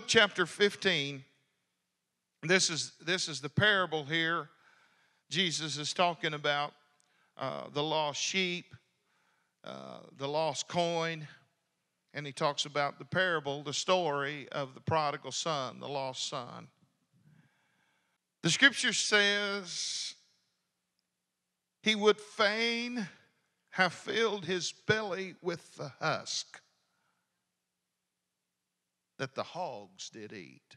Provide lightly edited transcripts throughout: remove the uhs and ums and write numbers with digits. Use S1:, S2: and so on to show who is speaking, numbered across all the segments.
S1: chapter 15, this is the parable here. Jesus is talking about the lost sheep, the lost coin, and he talks about the parable, the story of the prodigal son, the lost son. The scripture says he would fain have filled his belly with the husk that the hogs did eat.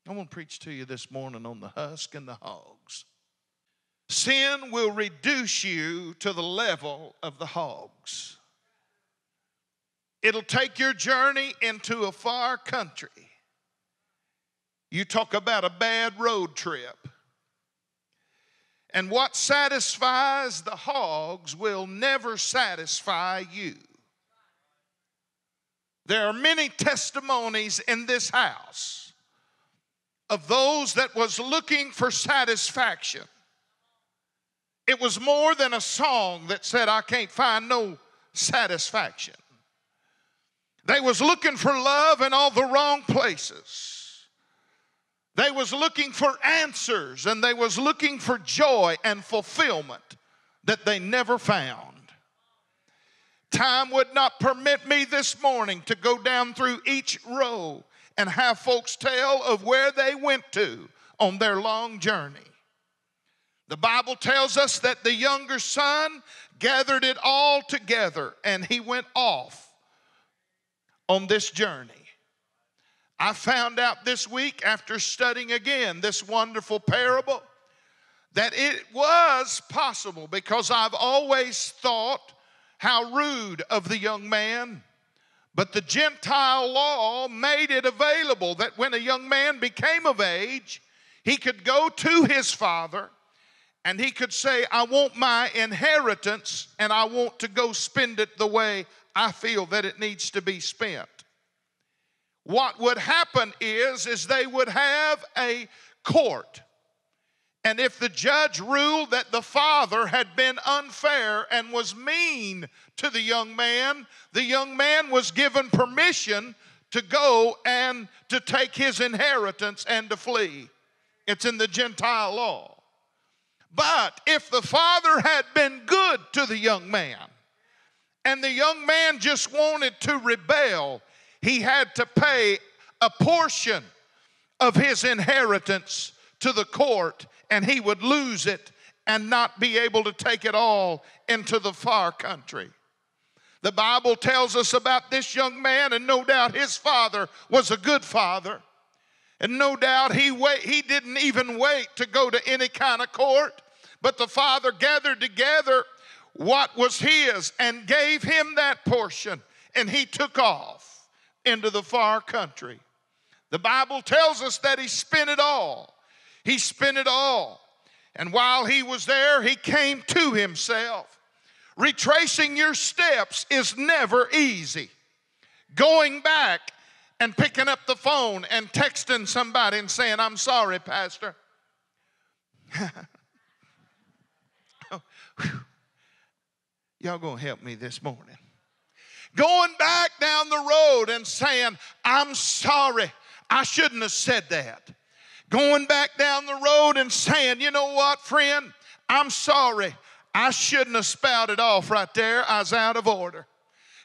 S1: I want to preach to you this morning on the husk and the hogs. Sin will reduce you to the level of the hogs. It'll take your journey into a far country. You talk about a bad road trip. And what satisfies the hogs will never satisfy you. There are many testimonies in this house of those that was looking for satisfaction. It was more than a song that said, I can't find no satisfaction. They was looking for love in all the wrong places. They was looking for answers, and they was looking for joy and fulfillment that they never found. Time would not permit me this morning to go down through each row and have folks tell of where they went to on their long journey. The Bible tells us that the younger son gathered it all together and he went off on this journey. I found out this week after studying again this wonderful parable that it was possible, because I've always thought how rude of the young man. But the Gentile law made it available that when a young man became of age, he could go to his father and he could say, I want my inheritance and I want to go spend it the way I feel that it needs to be spent. What would happen is they would have a court. And if the judge ruled that the father had been unfair and was mean to the young man was given permission to go and to take his inheritance and to flee. It's in the Gentile law. But if the father had been good to the young man, and the young man just wanted to rebel, he had to pay a portion of his inheritance to the court, and he would lose it and not be able to take it all into the far country. The Bible tells us about this young man, and no doubt his father was a good father. And no doubt he didn't even wait to go to any kind of court, but the father gathered together what was his and gave him that portion, and he took off into the far country. The Bible tells us that he spent it all. He spent it all. And while he was there, he came to himself. Retracing your steps is never easy. Going back and picking up the phone and texting somebody and saying, I'm sorry, Pastor. Y'all gonna help me this morning. Going back down the road and saying, I'm sorry, I shouldn't have said that. Going back down the road and saying, you know what, friend, I'm sorry, I shouldn't have spouted off right there. I was out of order.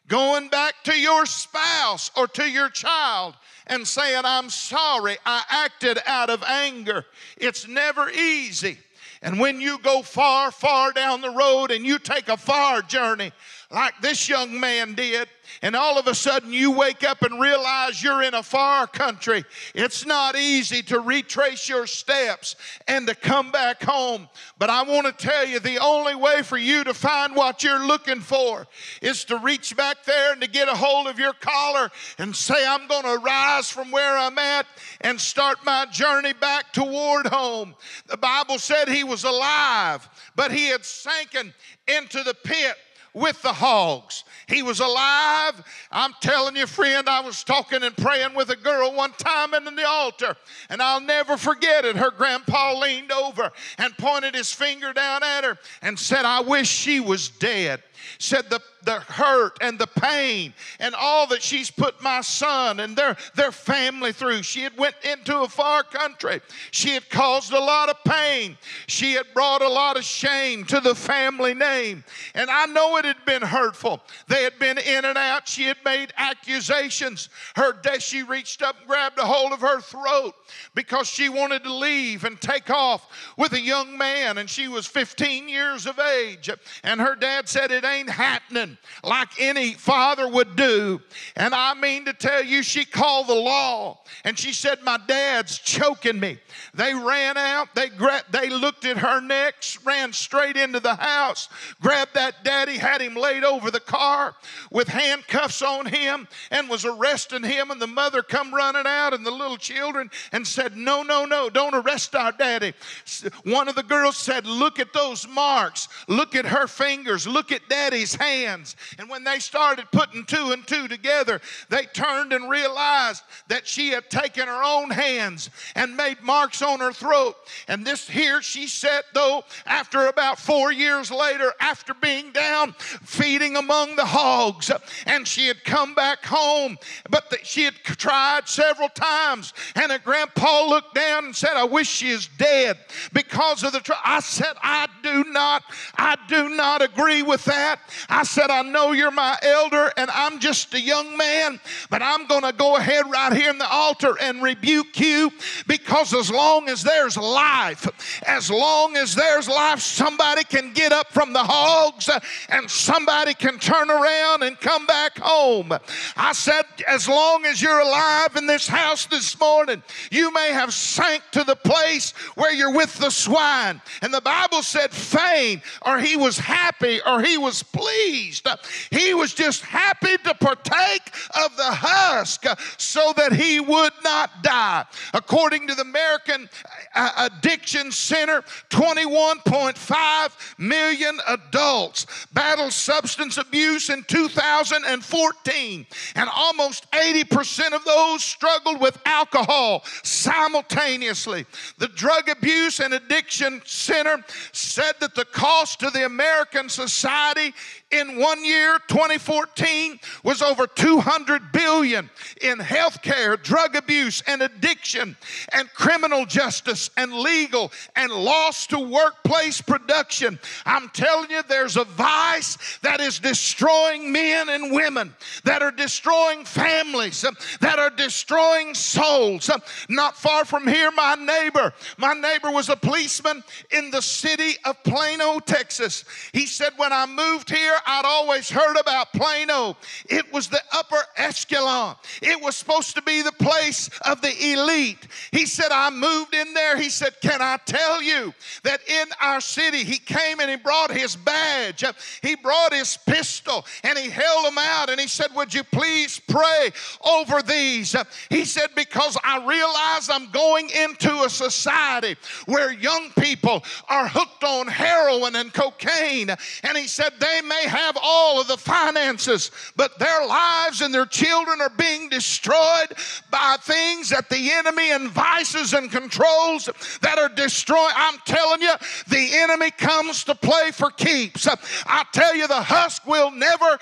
S1: Going back to your spouse or to your child and saying, I'm sorry, I acted out of anger. It's never easy. And when you go far, far down the road and you take a far journey like this young man did, and all of a sudden you wake up and realize you're in a far country, it's not easy to retrace your steps and to come back home. But I want to tell you, the only way for you to find what you're looking for is to reach back there and to get a hold of your collar and say, I'm going to rise from where I'm at and start my journey back toward home. The Bible said he was alive, but he had sanken into the pit with the hogs. He was alive. I'm telling you, friend, I was talking and praying with a girl one time in the altar, and I'll never forget it. Her grandpa leaned over and pointed his finger down at her and said, I wish she was dead. Said the hurt and the pain and all that she's put my son and their family through. She had went into a far country. She had caused a lot of pain. She had brought a lot of shame to the family name. And I know it had been hurtful. They had been in and out. She had made accusations. She reached up and grabbed a hold of her throat because she wanted to leave and take off with a young man, and she was 15 years of age. And her dad said, it ain't happening, like any father would do. And I mean to tell you, she called the law, and she said, my dad's choking me. They ran out, they looked at her neck, ran straight into the house, grabbed that daddy, had him laid over the car with handcuffs on him, and was arresting him. And the mother come running out, and the little children, and said, no, don't arrest our daddy. One of the girls said, look at those marks, look at her fingers, look at daddy's hands. And when they started putting two and two together, they turned and realized that she had taken her own hands and made marks on her throat. And this here she said, though, after about 4 years later, after being down feeding among the hogs, and she had come back home, but she had tried several times, and her grandpa looked down and said, I wish she is dead because of the I said, I do not agree with that. I said, I know you're my elder and I'm just a young man, but I'm going to go ahead right here in the altar and rebuke you, because as long as there's life, somebody can get up from the hogs and somebody can turn around and come back home. I said, as long as you're alive in this house this morning, you may have sank to the place where you're with the swine. And the Bible said fain, or he was happy, or he was pleased. He was just happy to partake of the husk so that he would not die. According to the American Addiction Center, 21.5 million adults battled substance abuse in 2014, and almost 80% of those struggled with alcohol simultaneously. The Drug Abuse and Addiction Center said that the cost to the American society in 1 year, 2014, was over $200 billion in health care, drug abuse and addiction, and criminal justice and legal and loss to workplace production. I'm telling you, there's a vice that is destroying men and women, that are destroying families, that are destroying souls. Not far from here, my neighbor was a policeman in the city of Plano, Texas. He said, when I moved here, I'd always heard about Plano. It was the upper echelon. It was supposed to be the place of the elite. He said, I moved in there. He said, can I tell you that in our city, he came and he brought his badge. He brought his pistol and he held them out, and he said, would you please pray over these? He said, because I realize I'm going into a society where young people are hooked on heroin and cocaine. And he said, they may have all of the finances, but their lives and their children are being destroyed by things that the enemy and vices and controls that are destroying. I'm telling you, the enemy comes to play for keeps. I tell you, the husk will never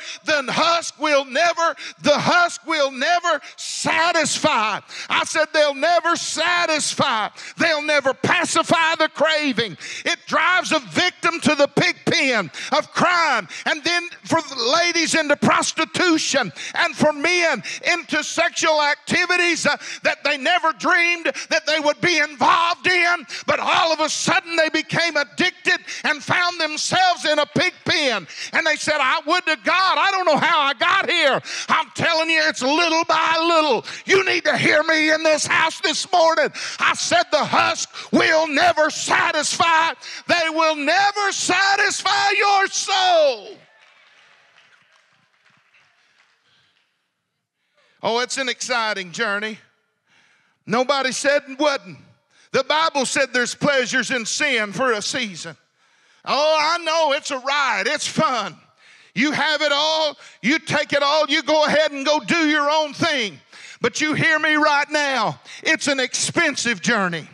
S1: satisfy. I said, they'll never satisfy. They'll never pacify the craving. It drives a victim to the pig pen of crime, and then for the ladies into prostitution, and for men into sexual activities that they never dreamed that they would be involved in, but all of a sudden they became addicted and found themselves in a pig pen. And they said, I would to God, I don't know how I got here. I'm telling you, it's little by little. You need to hear me in this house this morning. I said the husk will never satisfy. They will never satisfy your soul. Oh, it's an exciting journey. Nobody said it wasn't. The Bible said there's pleasures in sin for a season. Oh, I know it's a ride. It's fun. You have it all. You take it all. You go ahead and go do your own thing. But you hear me right now. It's an expensive journey.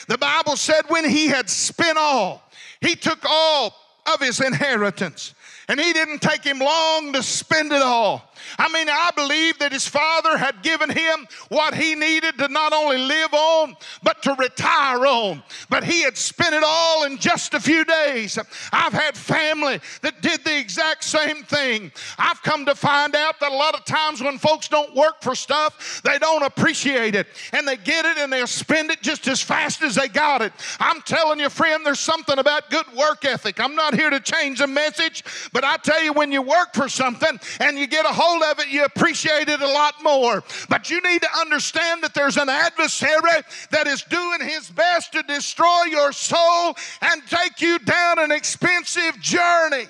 S1: The Bible said when he had spent all, he took all of his inheritance. And he didn't take him long to spend it all. I believe that his father had given him what he needed to not only live on, but to retire on. But he had spent it all in just a few days. I've had family that did the exact same thing. I've come to find out that a lot of times when folks don't work for stuff, they don't appreciate it. And they get it and they'll spend it just as fast as they got it. I'm telling you, friend, there's something about good work ethic. I'm not here to change the message, but I tell you, when you work for something and you get a hold of it, you appreciate it a lot more. But you need to understand that there's an adversary that is doing his best to destroy your soul and take you down an expensive journey.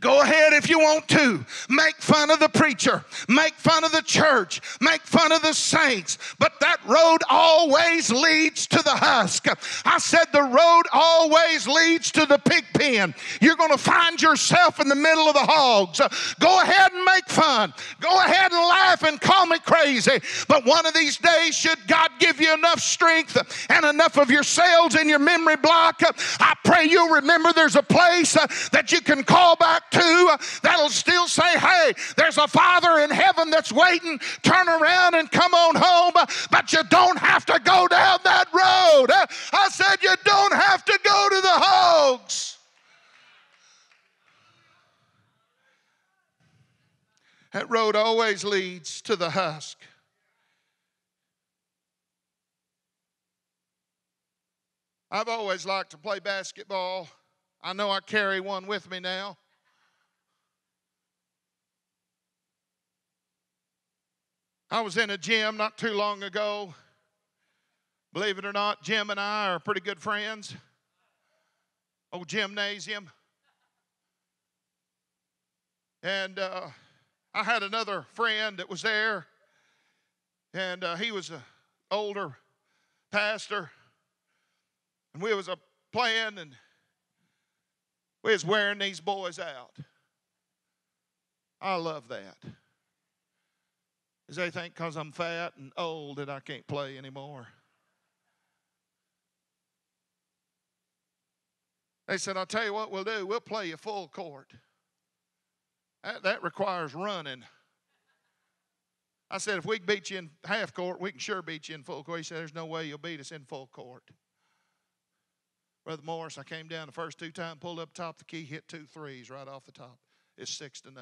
S1: Go ahead if you want to. Make fun of the preacher. Make fun of the church. Make fun of the saints. But that road always leads to the husk. I said the road always leads to the pig pen. You're going to find yourself in the middle of the hogs. Go ahead and make fun. Go ahead and laugh and call me crazy. But one of these days, should God give you enough strength and enough of your cells in your memory block, I pray you'll remember there's a place that you can call back to that'll still say, hey, there's a Father in heaven that's waiting. Turn around and come on home. But you don't have to go down that road. I said you don't have to go to the hogs. That road always leads to the husk. I've always liked to play basketball. I know I carry one with me now. I was in a gym not too long ago. Believe it or not, Jim and I are pretty good friends. Old gymnasium. And I had another friend that was there. And he was an older pastor. And we was playing, and we was wearing these boys out. I love that. Does they think because I'm fat and old that I can't play anymore? They said, I'll tell you what we'll do. We'll play you full court. That requires running. I said, if we can beat you in half court, we can sure beat you in full court. He said, there's no way you'll beat us in full court. Brother Morris, I came down the first 2 times, pulled up top of the key, hit 2 threes right off the top. It's 6-0.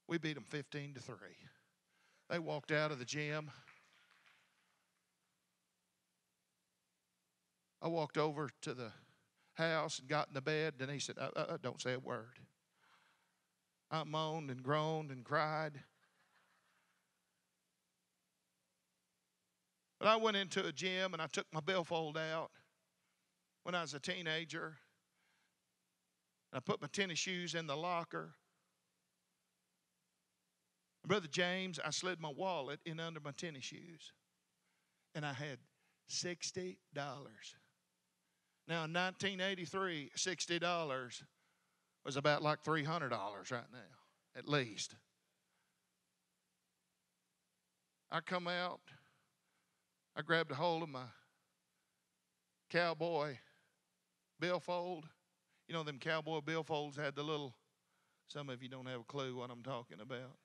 S1: We beat them 15-3. They walked out of the gym. I walked over to the house and got in the bed. Then he said, don't say a word. I moaned and groaned and cried. But I went into a gym and I took my billfold out when I was a teenager. I put my tennis shoes in the locker. Brother James, I slid my wallet in under my tennis shoes. And I had $60. Now, in 1983, $60 was about like $300 right now, at least. I come out. I grabbed a hold of my cowboy billfold. You know, them cowboy billfolds had the little, some of you don't have a clue what I'm talking about.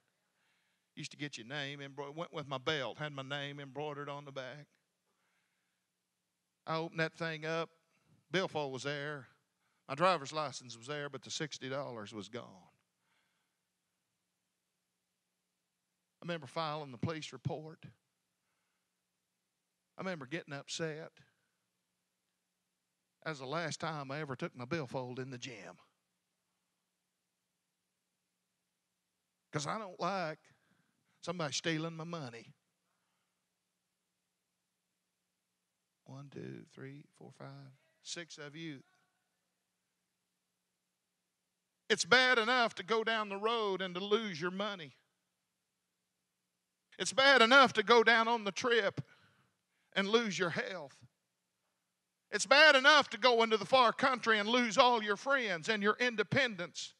S1: Used to get your name embroidered. Went with my belt, had my name embroidered on the back. I opened that thing up. Billfold was there. My driver's license was there, but the $60 was gone. I remember filing the police report. I remember getting upset. That was the last time I ever took my billfold in the gym. Because I don't like somebody stealing my money. 1, 2, 3, 4, 5, 6 of you. It's bad enough to go down the road and to lose your money. It's bad enough to go down on the trip and lose your health. It's bad enough to go into the far country and lose all your friends and your independence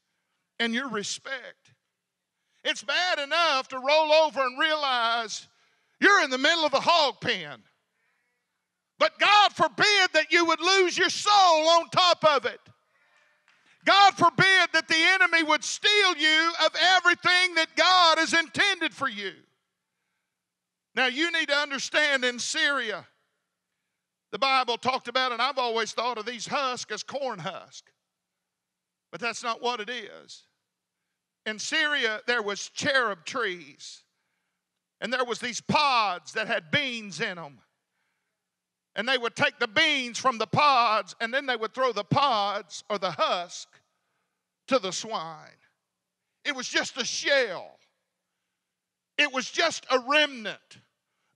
S1: and your respect. It's bad enough to roll over and realize you're in the middle of the hog pen. But God forbid that you would lose your soul on top of it. God forbid that the enemy would steal you of everything that God has intended for you. Now you need to understand, in Syria, the Bible talked about, and I've always thought of these husks as corn husk. But that's not what it is. In Syria, there was cherub trees. And there was these pods that had beans in them. And they would take the beans from the pods, and then they would throw the pods or the husk to the swine. It was just a shell. It was just a remnant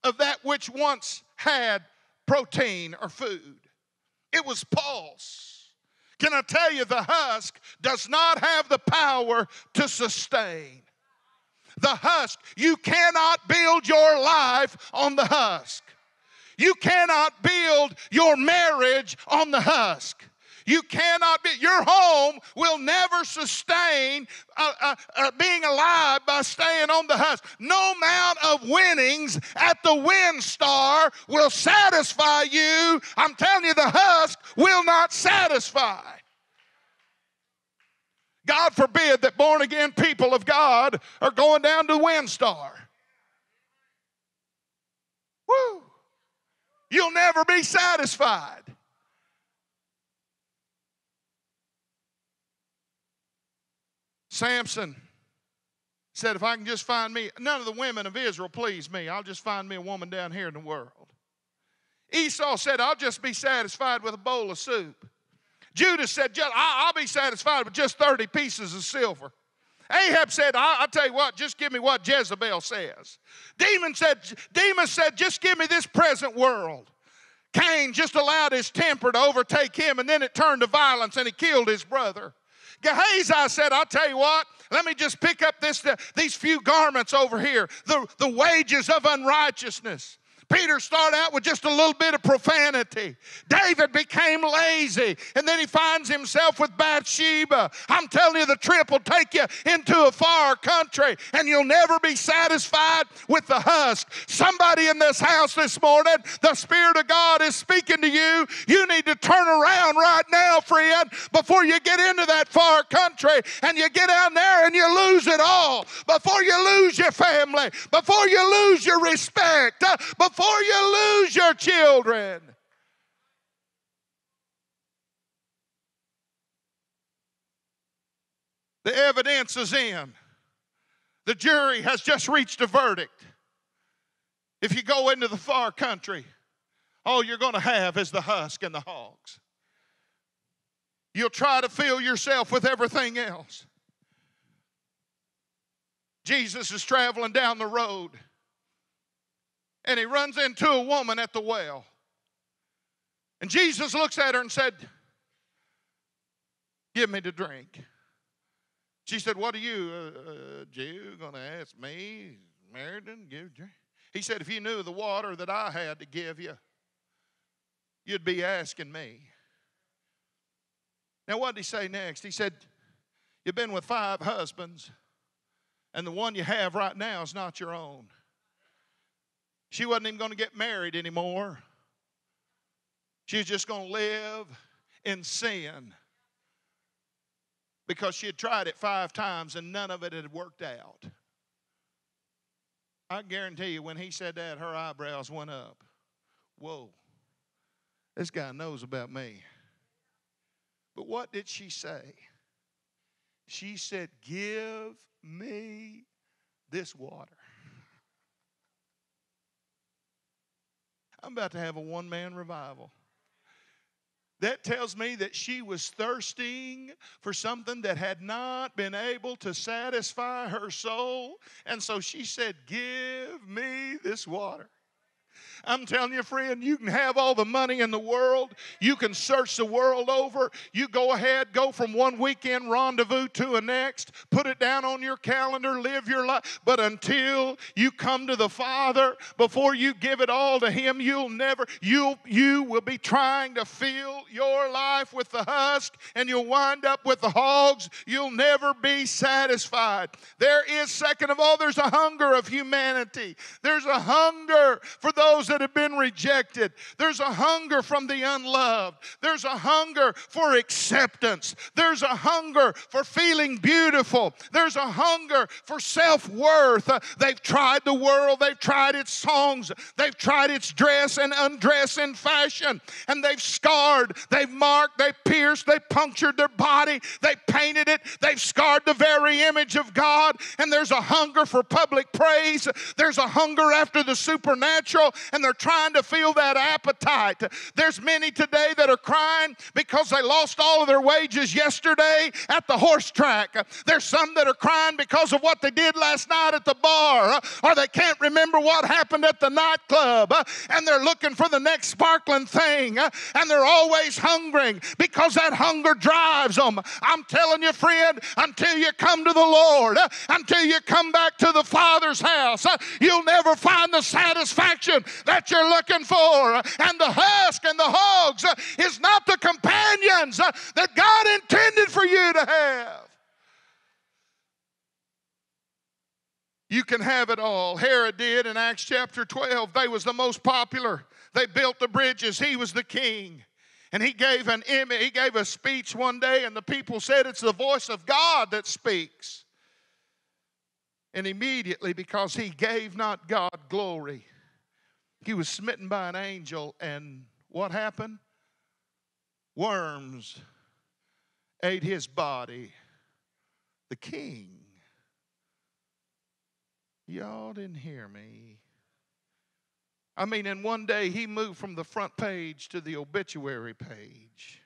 S1: of that which once had protein or food. It was pulse. Can I tell you, the husk does not have the power to sustain. The husk, you cannot build your life on the husk. You cannot build your marriage on the husk. You cannot be, your home will never sustain being alive by staying on the husk. No amount of winnings at the WinStar will satisfy you. I'm telling you, the husk will not satisfy. God forbid that born again people of God are going down to WinStar. Woo! You'll never be satisfied. Samson said, if I can just find me, none of the women of Israel please me. I'll just find me a woman down here in the world. Esau said, I'll just be satisfied with a bowl of soup. Judas said, I'll be satisfied with just 30 pieces of silver. Ahab said, I'll tell you what, just give me what Jezebel says. Demas said, just give me this present world. Cain just allowed his temper to overtake him, and then it turned to violence, and he killed his brother. Gehazi said, I'll tell you what, let me just pick up these few garments over here, the wages of unrighteousness. Peter started out with just a little bit of profanity. David became lazy, and then he finds himself with Bathsheba. I'm telling you, the trip will take you into a far country, and you'll never be satisfied with the husk. Somebody in this house this morning, the Spirit of God is speaking to you. You need to turn around right now, friend, before you get into that far country, and you get down there and you lose it all. Before you lose your family, before you lose your respect, before you lose your children. The evidence is in. The jury has just reached a verdict. If you go into the far country, all you're going to have is the husk and the hogs. You'll try to fill yourself with everything else. Jesus is traveling down the road, and he runs into a woman at the well. And Jesus looks at her and said, give me to drink. She said, what are you, a Jew, going to ask me, Samaritan, give drink? He said, if you knew the water that I had to give you, you'd be asking me. Now what did he say next? He said, you've been with 5 husbands, and the one you have right now is not your own. She wasn't even going to get married anymore. She was just going to live in sin because she had tried it 5 times and none of it had worked out. I guarantee you, when he said that, her eyebrows went up. Whoa, this guy knows about me. But what did she say? She said, give me this water. I'm about to have a one-man revival. That tells me that she was thirsting for something that had not been able to satisfy her soul. And so she said, give me this water. I'm telling you, friend, you can have all the money in the world. You can search the world over. You go ahead, go from one weekend rendezvous to the next. Put it down on your calendar, live your life. But until you come to the Father, before you give it all to Him, you will be trying to fill your life with the husk, and you'll wind up with the hogs. You'll never be satisfied. There is, second of all, there's a hunger of humanity. There's a hunger for those that have been rejected. There's a hunger from the unloved. There's a hunger for acceptance. There's a hunger for feeling beautiful. There's a hunger for self-worth. They've tried the world. They've tried its songs. They've tried its dress and undress and fashion. And they've scarred. They've marked. They've pierced. They've punctured their body. They've painted it. They've scarred the very image of God. And there's a hunger for public praise. There's a hunger after the supernatural. And they're trying to feel that appetite. There's many today that are crying because they lost all of their wages yesterday at the horse track. There's some that are crying because of what they did last night at the bar, or they can't remember what happened at the nightclub, and they're looking for the next sparkling thing, and they're always hungering because that hunger drives them. I'm telling you, friend, until you come to the Lord, until you come back to the Father's house, you'll never find the satisfaction that you're looking for. And the husk and the hogs is not the companions that God intended for you to have. You can have it all. Herod did in Acts chapter 12. They was the most popular. They built the bridges. He was the king. And he gave an image. He gave a speech one day, and the people said, it's the voice of God that speaks. And immediately, because he gave not God glory, he was smitten by an angel, and what happened? Worms ate his body. The king. Y'all didn't hear me. I mean, in one day, he moved from the front page to the obituary page.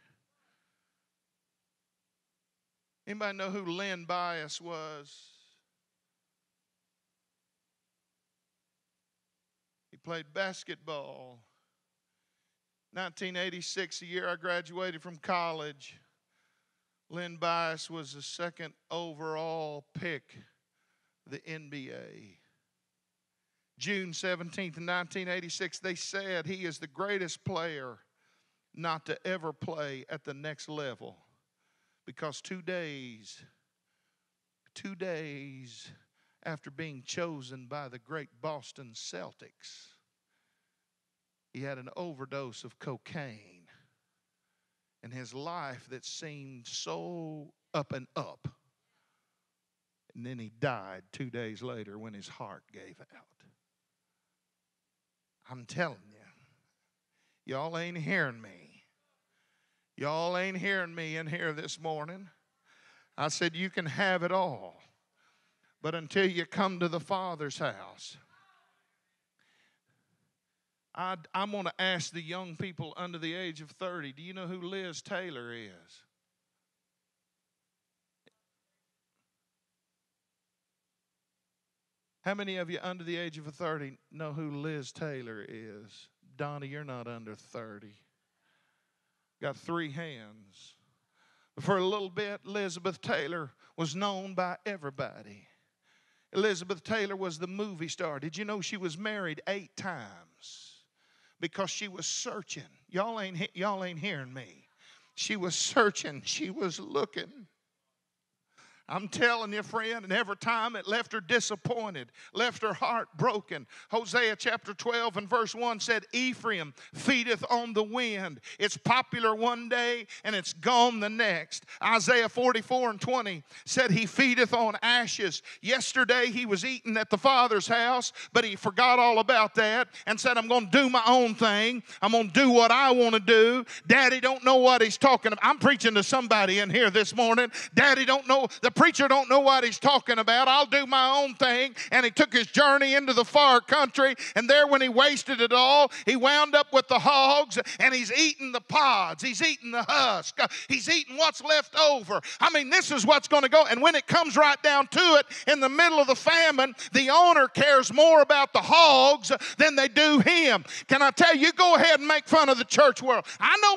S1: Anybody know who Len Bias was? He played basketball. 1986, the year I graduated from college, Len Bias was the second overall pick of the NBA. June 17th, 1986, they said he is the greatest player not to ever play at the next level, because 2 days after being chosen by the great Boston Celtics, he had an overdose of cocaine, and his life that seemed so up and up. And then he died 2 days later when his heart gave out. I'm telling you, y'all ain't hearing me. Y'all ain't hearing me in here this morning. I said you can have it all, but until you come to the Father's house. I'm going to ask the young people under the age of 30, do you know who Liz Taylor is? How many of you under the age of 30 know who Liz Taylor is? Donnie, you're not under 30. Got 3 hands. For a little bit, Elizabeth Taylor was known by everybody. Elizabeth Taylor was the movie star. Did you know she was married 8 times? Because she was searching. Y'all ain't hearing me. She was searching. She was looking. I'm telling you, friend, and every time it left her disappointed, left her heart broken. Hosea chapter 12 and verse 1 said, Ephraim feedeth on the wind. It's popular one day and it's gone the next. Isaiah 44 and 20 said he feedeth on ashes. Yesterday he was eating at the Father's house, but he forgot all about that and said, I'm going to do my own thing. I'm going to do what I want to do. Daddy don't know what he's talking about. I'm preaching to somebody in here this morning. Daddy don't know. The preacher don't know what he's talking about. I'll do my own thing. And he took his journey into the far country, and there when he wasted it all, he wound up with the hogs, and he's eating the pods. He's eating the husk. He's eating what's left over. I mean, this is what's going to go. And when it comes right down to it, in the middle of the famine, the owner cares more about the hogs than they do him. Can I tell you, go ahead and make fun of the church world. I know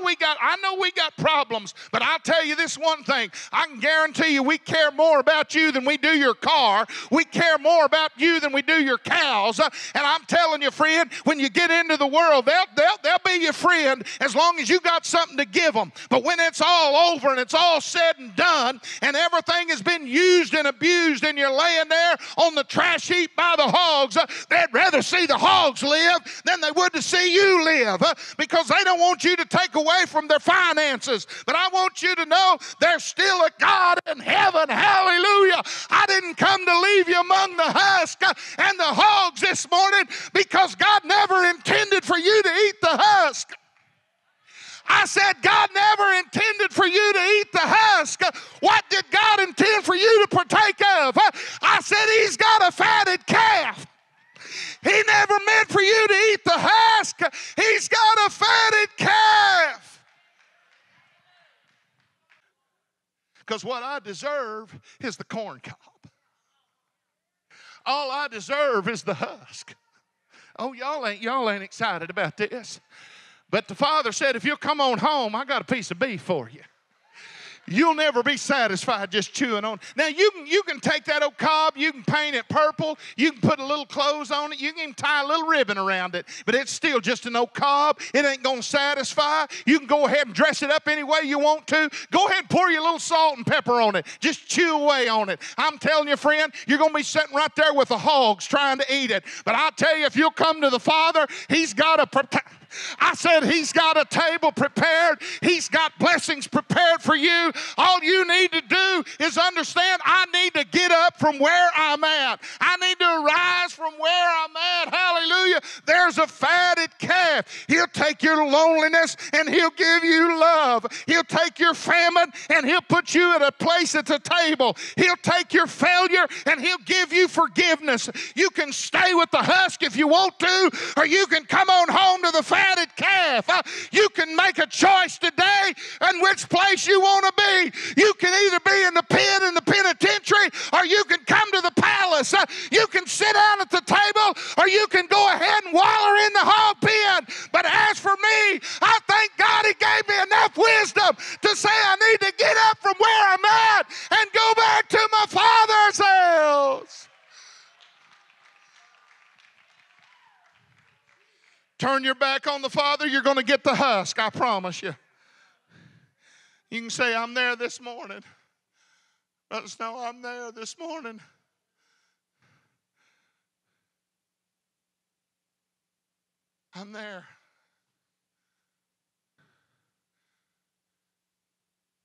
S1: we got problems, but I'll tell you this one thing. I can guarantee you we care more about you than we do your car. We care more about you than we do your cows. And I'm telling you, friend, when you get into the world, they'll be your friend as long as you got something to give them. But when it's all over and it's all said and done and everything has been used and abused and you're laying there on the trash heap by the hogs, they'd rather see the hogs live than they would to see you live, because they don't want you to take away from their finances. But I want you to know there's still a God in heaven. Hallelujah. I didn't come to leave you among the husk and the hogs this morning, because God never intended for you to eat the husk. I said God never intended for you to eat the husk. What did God intend for you to partake of? I said He's got a fatted calf. He never meant for you to eat the husk. He's got a fatted calf. Because what I deserve is the corn cob. All I deserve is the husk. Oh, y'all ain't excited about this. But the Father said, if you'll come on home, I got a piece of beef for you. You'll never be satisfied just chewing on. Now, you can take that old cob, you can paint it purple, you can put a little clothes on it, you can even tie a little ribbon around it, but it's still just an old cob. It ain't going to satisfy. You can go ahead and dress it up any way you want to. Go ahead and pour your little salt and pepper on it. Just chew away on it. I'm telling you, friend, you're going to be sitting right there with the hogs trying to eat it. But I'll tell you, if you'll come to the Father, He's got He's got a table prepared. He's got blessings prepared for you. All you need to do is understand, I need to get up from where I'm at. I need to arise from where I'm at. Hallelujah. There's a fatted calf. He'll take your loneliness and He'll give you love. He'll take your famine and He'll put you at a place at the table. He'll take your failure and He'll give you forgiveness. You can stay with the husk if you want to, or you can come on home to the fatted calf. You can make a choice today in which place you want to be. You can either be in the pit in the penitentiary, or you can come to the palace. You can sit down at the table, or you can go ahead and waller in the hog pen. But as for me, I thank God He gave me enough wisdom to say I need to get up from where I'm at and go back to my Father's house. Turn your back on the Father, you're going to get the husk, I promise you. You can say, I'm there this morning. Brother Snow, I'm there this morning. I'm there.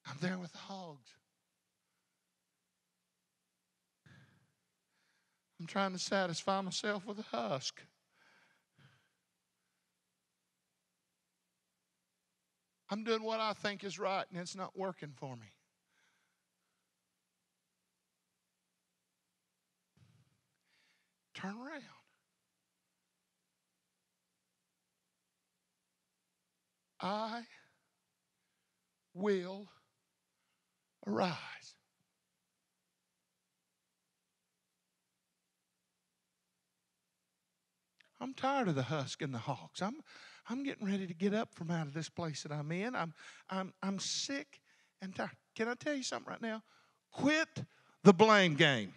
S1: I'm there with the hogs. I'm trying to satisfy myself with a husk. I'm doing what I think is right, and it's not working for me. Turn around. I will arise. I'm tired of the husk and the hogs. I'm getting ready to get up from out of this place that I'm in. I'm sick and tired. Can I tell you something right now? Quit the blame game.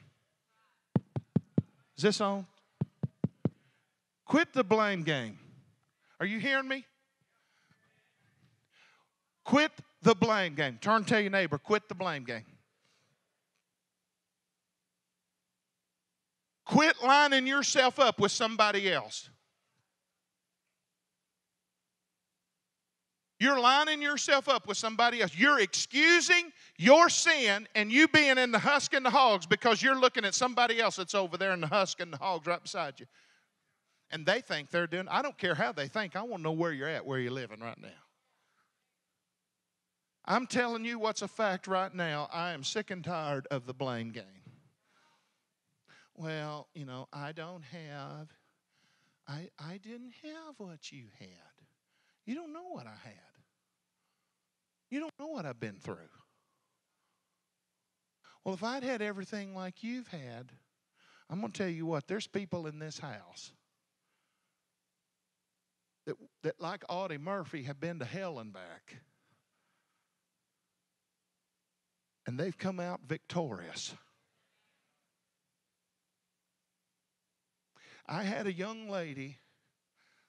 S1: Is this on? Quit the blame game. Are you hearing me? Quit the blame game. Turn and tell your neighbor, quit the blame game. Quit lining yourself up with somebody else. You're lining yourself up with somebody else. You're excusing your sin and you being in the husk and the hogs because you're looking at somebody else that's over there in the husk and the hogs right beside you. And they think they're doing, I don't care how they think. I want to know where you're at, where you're living right now. I'm telling you what's a fact right now. I am sick and tired of the blame game. Well, I don't have, I didn't have what you had. You don't know what I had. You don't know what I've been through. Well, if I'd had everything like you've had, I'm going to tell you what, there's people in this house that like Audie Murphy, have been to hell and back. And they've come out victorious. I had a young lady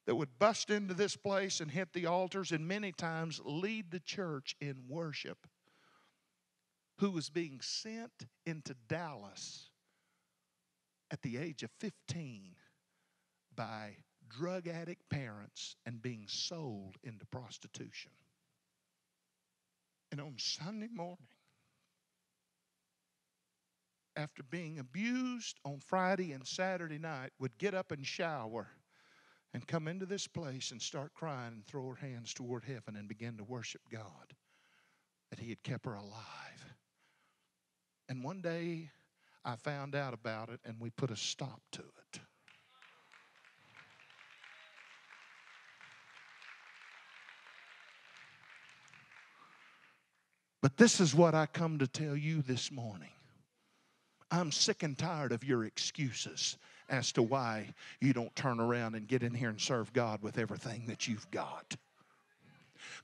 S1: that would bust into this place and hit the altars and many times lead the church in worship, who was being sent into Dallas at the age of 15 by drug addict parents and being sold into prostitution. And on Sunday morning, after being abused on Friday and Saturday night, would get up and shower and come into this place and start crying and throw her hands toward heaven and begin to worship God that He had kept her alive. And one day I found out about it and we put a stop to it. But this is what I come to tell you this morning. I'm sick and tired of your excuses as to why you don't turn around and get in here and serve God with everything that you've got.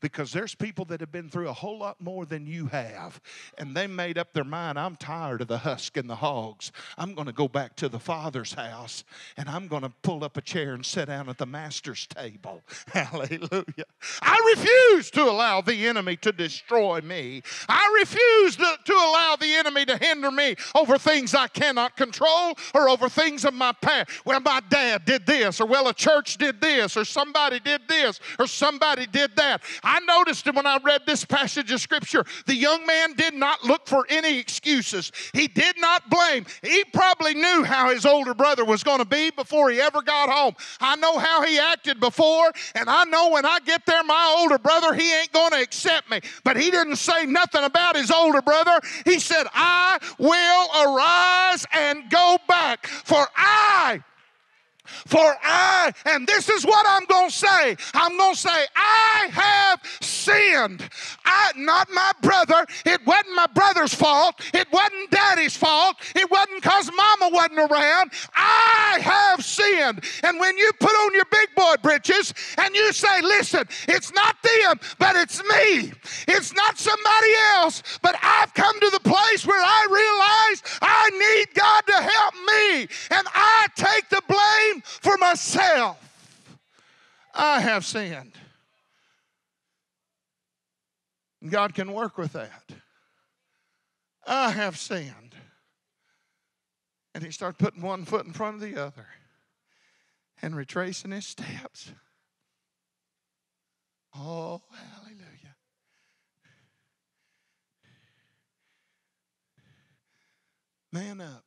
S1: Because there's people that have been through a whole lot more than you have. And they made up their mind, I'm tired of the Husk and the Hogs. I'm going to go back to the Father's house. And I'm going to pull up a chair and sit down at the Master's table. Hallelujah. I refuse to allow the enemy to destroy me. I refuse to allow the enemy to hinder me over things I cannot control or over things of my past. Well, my dad did this, or well, a church did this, or somebody did this, or somebody did that. I noticed when I read this passage of Scripture, the young man did not look for any excuses. He did not blame. He probably knew how his older brother was going to be before he ever got home. I know how he acted before, and I know when I get there, my older brother, he ain't going to accept me. But he didn't say nothing about his older brother. He said, I will arise and go back, and this is what I'm going to say. I'm going to say, I have sinned. Not my brother. It wasn't my brother's fault. It wasn't daddy's fault. It wasn't because mama wasn't around. I have sinned. And when you put on your big boy britches and you say, listen, it's not them, but it's me. It's not somebody else, but I've come to the place where I realize I need God to help me. And I take the blame for myself. I have sinned. And God can work with that. I have sinned. And he started putting one foot in front of the other and retracing his steps. Oh, hallelujah. Man up.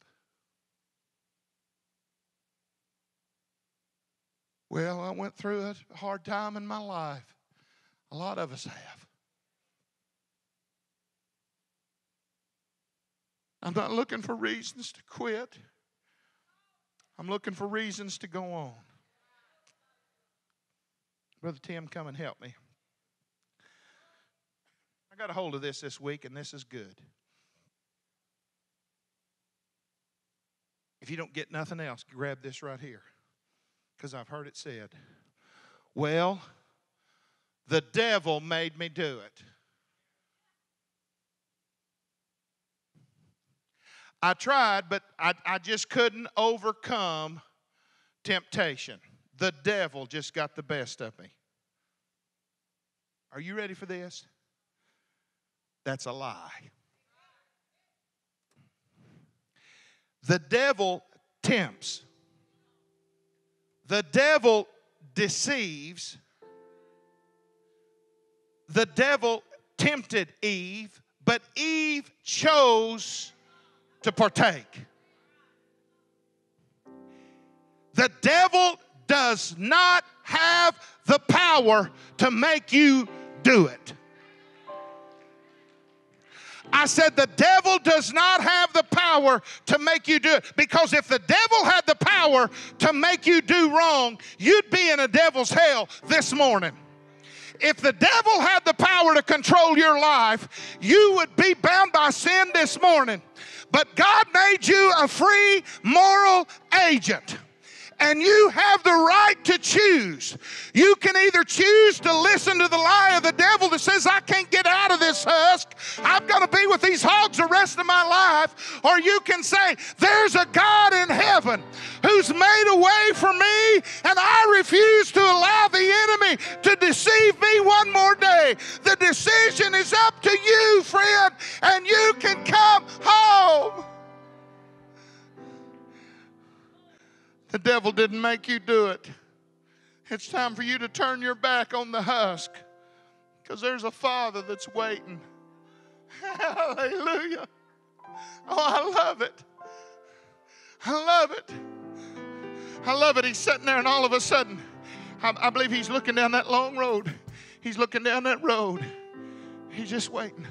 S1: Well, I went through a hard time in my life. A lot of us have. I'm not looking for reasons to quit. I'm looking for reasons to go on. Brother Tim, come and help me. I got a hold of this week, and this is good. If you don't get nothing else, grab this right here. Because I've heard it said, well, the devil made me do it. I tried, but I just couldn't overcome temptation. The devil just got the best of me. Are you ready for this? That's a lie. The devil tempts. The devil deceives. The devil tempted Eve, but Eve chose to partake. The devil does not have the power to make you do it. I said the devil does not have the power to make you do it. Because if the devil had the power to make you do wrong, you'd be in a devil's hell this morning. If the devil had the power to control your life, you would be bound by sin this morning. But God made you a free moral agent. And you have the right to choose. You can either choose to listen to the lie of the devil that says, I can't get out of this, Husk. I'm going to be with these hogs the rest of my life. Or you can say, there's a God in heaven who's made a way for me, and I refuse to allow the enemy to deceive me one more day. The decision is up to you, friend, and you can come home. The devil didn't make you do it. It's time for you to turn your back on the husk, because there's a Father that's waiting. Hallelujah. Oh, I love it. I love it. I love it. He's sitting there, and all of a sudden, I believe he's looking down that long road. He's looking down that road. He's just waiting.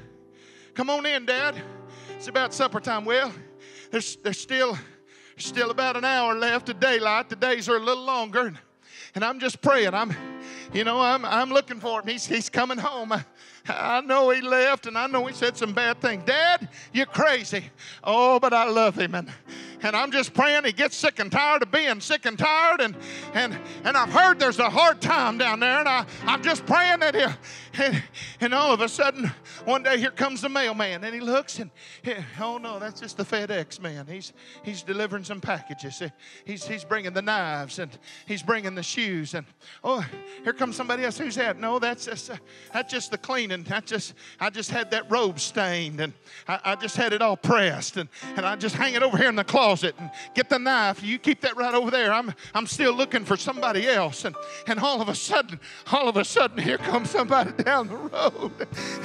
S1: Come on in, Dad. It's about supper time. Well, there's still about an hour left of daylight. The days are a little longer, and I'm just praying. I'm looking for him. He's coming home. I know he left, and I know he said some bad things. Dad, you're crazy. Oh, but I love him, and I'm just praying he gets sick and tired of being sick and tired, and I've heard there's a hard time down there, and I'm just praying that and all of a sudden, one day here comes the mailman, and he looks, and oh no, that's just the FedEx man. He's delivering some packages. He's bringing the knives, and he's bringing the shoes, and oh, here comes somebody else. Who's that? No, that's just the cleaning. I just had that robe stained, and I just had it all pressed, and I just hang it over here in the closet, and get the knife. You keep that right over there. I'm still looking for somebody else, and all of a sudden, here comes somebody down the road,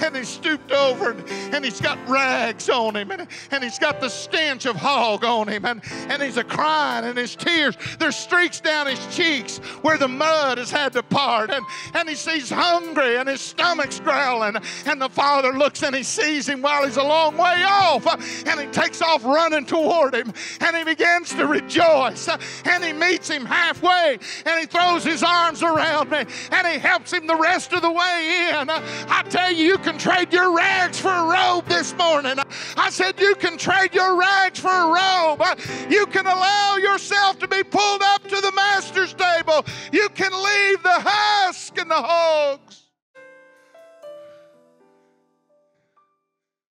S1: and he stooped over, and he's got rags on him, and he's got the stench of hog on him, and he's a-crying, and his tears, there's streaks down his cheeks where the mud has had to part, and he's hungry, and his stomach's growling, and the father looks, and he sees him while he's a long way off, and he takes off running toward him, and he begins to rejoice, and he meets him halfway, and he throws his arms around me, and he helps him the rest of the way in. I tell you, you can trade your rags for a robe this morning. I said you can trade your rags for a robe. You can allow yourself to be pulled up to the master's table. You can leave the husk and the hogs.